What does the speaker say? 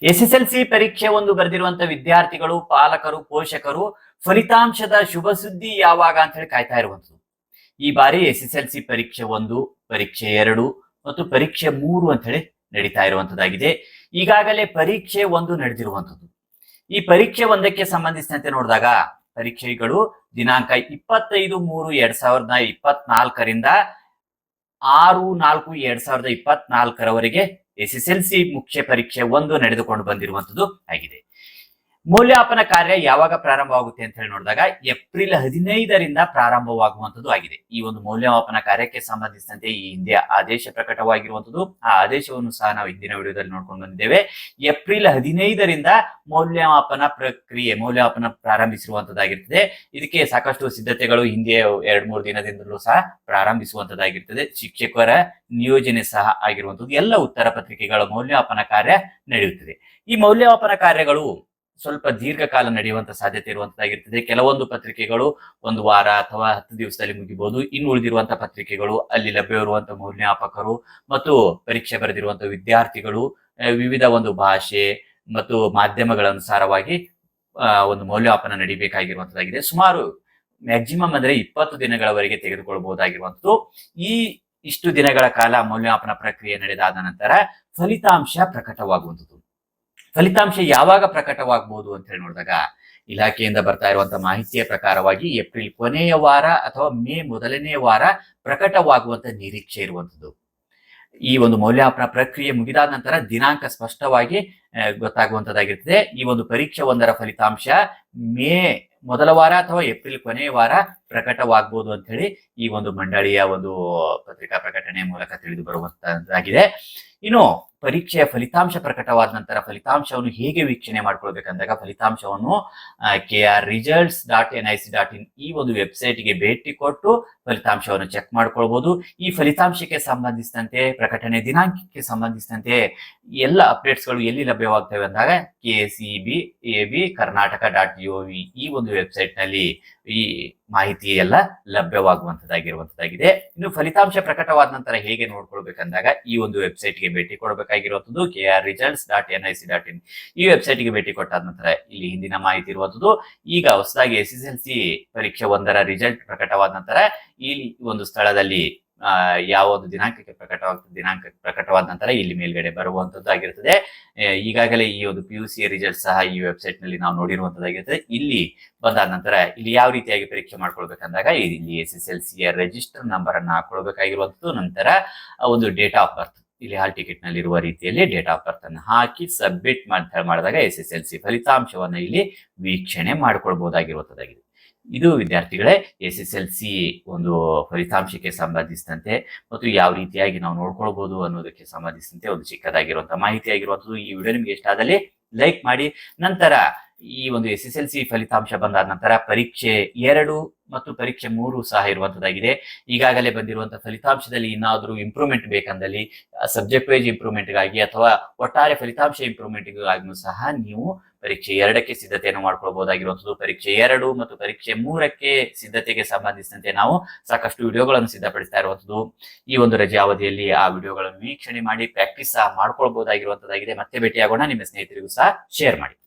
SSLC ಪರೀಕ್ಷೆ ಒಂದು ಬರೆದಿರುವಂತ ವಿದ್ಯಾರ್ಥಿಗಳು, ಪಾಲಕರು, ಪೋಷಕರು ಫಲಿತಾಂಶದ ಶುಭ ಸುದ್ದಿ ಯಾವಾಗ ಅಂತ ಹೇಳಿ ಕಾಯ್ತಾ ಇರುವಂತದ್ದು. ಈ ಬಾರಿ ಎಸ್ಎಸ್ಎಲ್ಸಿ ಪರೀಕ್ಷೆ 1, ಪರೀಕ್ಷೆ 2 ಮತ್ತು ಪರೀಕ್ಷೆ 3 ಅಂತ ಹೇಳಿ ನಡೀತಾ ಇರುವಂತದ್ದಾಗಿದೆ. ಈಗಾಗಲೇ ಪರೀಕ್ಷೆ 1 ನಡೆದಿರುವಂತದ್ದು. ಈ ಪರೀಕ್ಷೆ 1ಕ್ಕೆ ಸಂಬಂಧಿಸಿದಂತೆ ನೋಡಿದಾಗ ಪರೀಕ್ಷೆಗಳು ದಿನಾಂಕ 25/3/2024ರಿಂದ 6/4/2024ರವರೆಗೆ ಎಸ್ಎಸ್ಎಲ್ಸಿ ಮುಖ್ಯ ಪರೀಕ್ಷೆ 1 ನಡೆದುಕೊಂಡು ಬಂದಿರುವಂತದ್ದು ಆಗಿದೆ. ಮೌಲ್ಯಮಾಪನ ಕಾರ್ಯ ಯಾವಾಗ ಪ್ರಾರಂಭವಾಗುತ್ತೆ ಅಂತ ಹೇಳಿ ನೋಡಿದಾಗ ಏಪ್ರಿಲ್ 15ರಿಂದ ಪ್ರಾರಂಭವಾಗುವಂತದ್ದು ಆಗಿದೆ. ಈ ಒಂದು ಮೌಲ್ಯಮಾಪನ ಕಾರ್ಯಕ್ಕೆ ಸಂಬಂಧಿಸಿದಂತೆ ಈ ಹಿಂದೆ ಆದೇಶ ಪ್ರಕಟವಾಗಿರುವಂತದ್ದು. ಆ ಆದೇಶವನ್ನು ಸಹ ನಾವು ಹಿಂದಿನ ವಿಡಿಯೋದಲ್ಲಿ ನೋಡ್ಕೊಂಡು ಬಂದಿದ್ದೇವೆ. ಏಪ್ರಿಲ್ 15ರಿಂದ ಮೌಲ್ಯಮಾಪನ ಪ್ರಾರಂಭಿಸಿರುವಂತದ್ದಾಗಿರ್ತದೆ. ಇದಕ್ಕೆ ಸಾಕಷ್ಟು ಸಿದ್ಧತೆಗಳು ಹಿಂದೆ 2-3 ದಿನದಿಂದಲೂ ಸಹ ಪ್ರಾರಂಭಿಸುವಂತದ್ದಾಗಿರ್ತದೆ. ಶಿಕ್ಷಕರ ನಿಯೋಜನೆ ಸಹ ಆಗಿರುವಂತದ್ದು. ಎಲ್ಲ ಉತ್ತರ ಪತ್ರಿಕೆಗಳ ಮೌಲ್ಯಮಾಪನ ಕಾರ್ಯ ನಡೆಯುತ್ತದೆ. ಈ ಮೌಲ್ಯಮಾಪನ ಕಾರ್ಯಗಳು ಸ್ವಲ್ಪ ದೀರ್ಘಕಾಲ ನಡೆಯುವಂತ ಸಾಧ್ಯತೆ ಇರುವಂತದ್ದಾಗಿರ್ತದೆ. ಕೆಲವೊಂದು ಪತ್ರಿಕೆಗಳು 1 ವಾರ ಅಥವಾ 10 ದಿವಸದಲ್ಲಿ ಮುಗಿಬಹುದು. ಇನ್ನು ಉಳಿದಿರುವಂತಹ ಪತ್ರಿಕೆಗಳು ಅಲ್ಲಿ ಲಭ್ಯವಿರುವಂತಹ ಮೌಲ್ಯಮಾಪಕರು ಮತ್ತು ಪರೀಕ್ಷೆ ಬರೆದಿರುವಂತಹ ವಿದ್ಯಾರ್ಥಿಗಳು ವಿವಿಧ ಒಂದು ಭಾಷೆ ಮತ್ತು ಮಾಧ್ಯಮಗಳ ಅನುಸಾರವಾಗಿ ಒಂದು ಮೌಲ್ಯಮಾಪನ ನಡೀಬೇಕಾಗಿರುವಂತದ್ದಾಗಿದೆ. ಸುಮಾರು ಮ್ಯಾಕ್ಸಿಮಮ್ ಅಂದ್ರೆ 20 ದಿನಗಳವರೆಗೆ ತೆಗೆದುಕೊಳ್ಳಬಹುದಾಗಿರುವಂತದ್ದು. ಇಷ್ಟು ದಿನಗಳ ಕಾಲ ಮೌಲ್ಯಮಾಪನ ಪ್ರಕ್ರಿಯೆ ನಡೆದಾದ ನಂತರ ಫಲಿತಾಂಶ ಪ್ರಕಟವಾಗುವಂಥದ್ದು. ಫಲಿತಾಂಶ ಯಾವಾಗ ಪ್ರಕಟವಾಗಬಹುದು ಅಂತ ಹೇಳಿ ನೋಡಿದಾಗ ಇಲಾಖೆಯಿಂದ ಬರ್ತಾ ಇರುವಂತಹ ಮಾಹಿತಿಯ ಪ್ರಕಾರವಾಗಿ ಏಪ್ರಿಲ್ ಕೊನೆಯ ವಾರ ಅಥವಾ ಮೇ ಮೊದಲನೇ ವಾರ ಪ್ರಕಟವಾಗುವಂತ ನಿರೀಕ್ಷೆ ಇರುವಂತದ್ದು. ಈ ಒಂದು ಮೌಲ್ಯಮಾಪನ ಪ್ರಕ್ರಿಯೆ ಮುಗಿದಾದ ನಂತರ ದಿನಾಂಕ ಸ್ಪಷ್ಟವಾಗಿ ಗೊತ್ತಾಗುವಂತದ್ದಾಗಿರ್ತದೆ. ಈ ಒಂದು ಪರೀಕ್ಷೆ 1ರ ಫಲಿತಾಂಶ ಮೇ ಮೊದಲ ವಾರ ಅಥವಾ ಏಪ್ರಿಲ್ ಕೊನೆಯ ವಾರ ಪ್ರಕಟವಾಗಬಹುದು ಅಂತ ಹೇಳಿ ಈ ಒಂದು ಮಂಡಳಿಯ ಒಂದು ಪತ್ರಿಕಾ ಪ್ರಕಟಣೆ ಮೂಲಕ ತಿಳಿದು ಬರುವಂತದ್ದಾಗಿದೆ. ಇನ್ನು ಪರೀಕ್ಷೆಯ ಫಲಿತಾಂಶ ಪ್ರಕಟವಾದ ನಂತರ ಫಲಿತಾಂಶವನ್ನು ಹೇಗೆ ವೀಕ್ಷಣೆ ಮಾಡ್ಕೊಳ್ಬೇಕಂದಾಗ ಫಲಿತಾಂಶವನ್ನು krresults.nic.in ಈ ಒಂದು ವೆಬ್ಸೈಟ್ಗೆ ಭೇಟಿ ಕೊಟ್ಟು ಫಲಿತಾಂಶವನ್ನು ಚೆಕ್ ಮಾಡ್ಕೊಳ್ಬಹುದು. ಈ ಫಲಿತಾಂಶಕ್ಕೆ ಸಂಬಂಧಿಸಿದಂತೆ ಪ್ರಕಟಣೆ ದಿನಾಂಕಕ್ಕೆ ಸಂಬಂಧಿಸಿದಂತೆ ಎಲ್ಲ ಅಪ್ಡೇಟ್ಸ್ಗಳು ಎಲ್ಲಿ ಲಭ್ಯವಾಗ್ತವೆ ಅಂದಾಗ KCB Karnataka.gov ಈ ಒಂದು ವೆಬ್ಸೈಟ್ ನಲ್ಲಿ ಈ ಮಾಹಿತಿ ಎಲ್ಲ ಲಭ್ಯವಾಗುವಂತದ್ದಾಗಿರುವಂತದ್ದಾಗಿದೆ. ಇನ್ನು ಫಲಿತಾಂಶ ಪ್ರಕಟವಾದ ನಂತರ ಹೇಗೆ ನೋಡ್ಕೊಳ್ಬೇಕಂದಾಗ ಈ ಒಂದು ವೆಬ್ಸೈಟ್ಗೆ ಭೇಟಿ ಕೊಡಬೇಕಾಗಿರುವಂತದ್ದು krresults.nic.in ಈ ವೆಬ್ಸೈಟ್ಗೆ ಭೇಟಿ ಕೊಟ್ಟಾದ ನಂತರ ಇಲ್ಲಿ ಹಿಂದಿನ ಮಾಹಿತಿ ಇರುವಂತದ್ದು. ಈಗ ಹೊಸದಾಗಿ SSLC ಪರೀಕ್ಷೆ 1ರ ರಿಸಲ್ಟ್ ಪ್ರಕಟವಾದ ನಂತರ ಈ ಒಂದು ಸ್ಥಳದಲ್ಲಿ ಯಾವ ಒಂದು ದಿನಾಂಕಕ್ಕೆ ಪ್ರಕಟವಾದ ನಂತರ ಇಲ್ಲಿ ಮೇಲ್ಗಡೆ ಬರುವಂತದ್ದು ಆಗಿರ್ತದೆ. ಈಗಾಗಲೇ ಈ ಒಂದು PUC ರಿಸಲ್ಟ್ ಸಹ ಈ ವೆಬ್ಸೈಟ್ ನಲ್ಲಿ ನಾವು ನೋಡಿರುವಂತದ್ದಾಗಿರ್ತದೆ. ಇಲ್ಲಿ ಬಂದಾದ ನಂತರ ಇಲ್ಲಿ ಯಾವ ರೀತಿಯಾಗಿ ಪರೀಕ್ಷೆ ಮಾಡ್ಕೊಳ್ಬೇಕಂದಾಗ ಇಲ್ಲಿ SSLC ರಿಜಿಸ್ಟರ್ ನಂಬರ್ ಅನ್ನು ಹಾಕೊಳ್ಬೇಕಾಗಿರುವಂತದ್ದು. ನಂತರ ಒಂದು ಡೇಟ್ ಆಫ್ ಬರ್ತ್ ಇಲ್ಲಿ ಹಾಲ್ ಟಿಕೆಟ್ ನಲ್ಲಿ ಇರುವ ರೀತಿಯಲ್ಲಿ ಡೇಟ್ ಆಫ್ ಬರ್ತ್ ಅನ್ನು ಹಾಕಿ ಸಬ್ಮಿಟ್ ಮಾಡಿದಾಗ SSLC ಫಲಿತಾಂಶವನ್ನ ಇಲ್ಲಿ ವೀಕ್ಷಣೆ ಮಾಡ್ಕೊಳ್ಬಹುದಾಗಿರುವಂತದ್ದಾಗಿದೆ. ಇದು ವಿದ್ಯಾರ್ಥಿಗಳೇ SSLC ಒಂದು ಫಲಿತಾಂಶಕ್ಕೆ ಸಂಬಂಧಿಸಿದಂತೆ ಮತ್ತು ಯಾವ ರೀತಿಯಾಗಿ ನಾವು ನೋಡ್ಕೊಳ್ಬಹುದು ಅನ್ನೋದಕ್ಕೆ ಸಂಬಂಧಿಸಿದಂತೆ ಒಂದು ಚಿಕ್ಕದಾಗಿರುವಂತಹ ಮಾಹಿತಿ ಆಗಿರುವಂತದ್ದು. ಈ ವಿಡಿಯೋ ನಿಮ್ಗೆ ಇಷ್ಟ ಆದಲ್ಲಿ ಲೈಕ್ ಮಾಡಿ. ನಂತರ ಈ ಒಂದು SSLC ಫಲಿತಾಂಶ ಬಂದಾದ ನಂತರ ಪರೀಕ್ಷೆ 2 ಮತ್ತು ಪರೀಕ್ಷೆ 3 ಸಹ ಇರುವಂತದ್ದಾಗಿದೆ. ಈಗಾಗಲೇ ಬಂದಿರುವಂತಹ ಫಲಿತಾಂಶದಲ್ಲಿ ಇನ್ನಾದರೂ ಇಂಪ್ರೂವ್ಮೆಂಟ್ ಬೇಕಂದಲ್ಲಿ ಸಬ್ಜೆಕ್ಟ್ ವೈಸ್ ಇಂಪ್ರೂವ್ಮೆಂಟ್ ಗಾಗಿ ಅಥವಾ ಒಟ್ಟಾರೆ ಫಲಿತಾಂಶ ಇಂಪ್ರೂವ್ಮೆಂಟ್ ಗಾಗಿ ಸಹ ನೀವು ಪರೀಕ್ಷೆ 2ಕ್ಕೆ ಸಿದ್ಧತೆಯನ್ನು ಮಾಡ್ಕೊಳ್ಬಹುದಾಗಿರುವಂತದ್ದು. ಪರೀಕ್ಷೆ 2 ಮತ್ತು ಪರೀಕ್ಷೆ 3ಕ್ಕೆ ಸಿದ್ಧತೆಗೆ ಸಂಬಂಧಿಸಿದಂತೆ ನಾವು ಸಾಕಷ್ಟು ವಿಡಿಯೋಗಳನ್ನು ಸಿದ್ಧಪಡಿಸ್ತಾ ಇರುವಂತದ್ದು. ಈ ಒಂದು ರಜೆ ಅವಧಿಯಲ್ಲಿ ಆ ವಿಡಿಯೋಗಳನ್ನು ವೀಕ್ಷಣೆ ಮಾಡಿ ಪ್ರಾಕ್ಟೀಸ್ ಸಹ ಮಾಡ್ಕೊಳ್ಬಹುದಾಗಿರುವಂತದ್ದಾಗಿದೆ. ಮತ್ತೆ ಭೇಟಿಯಾಗೋಣ. ನಿಮ್ಮ ಸ್ನೇಹಿತರಿಗೂ ಸಹ ಶೇರ್ ಮಾಡಿ.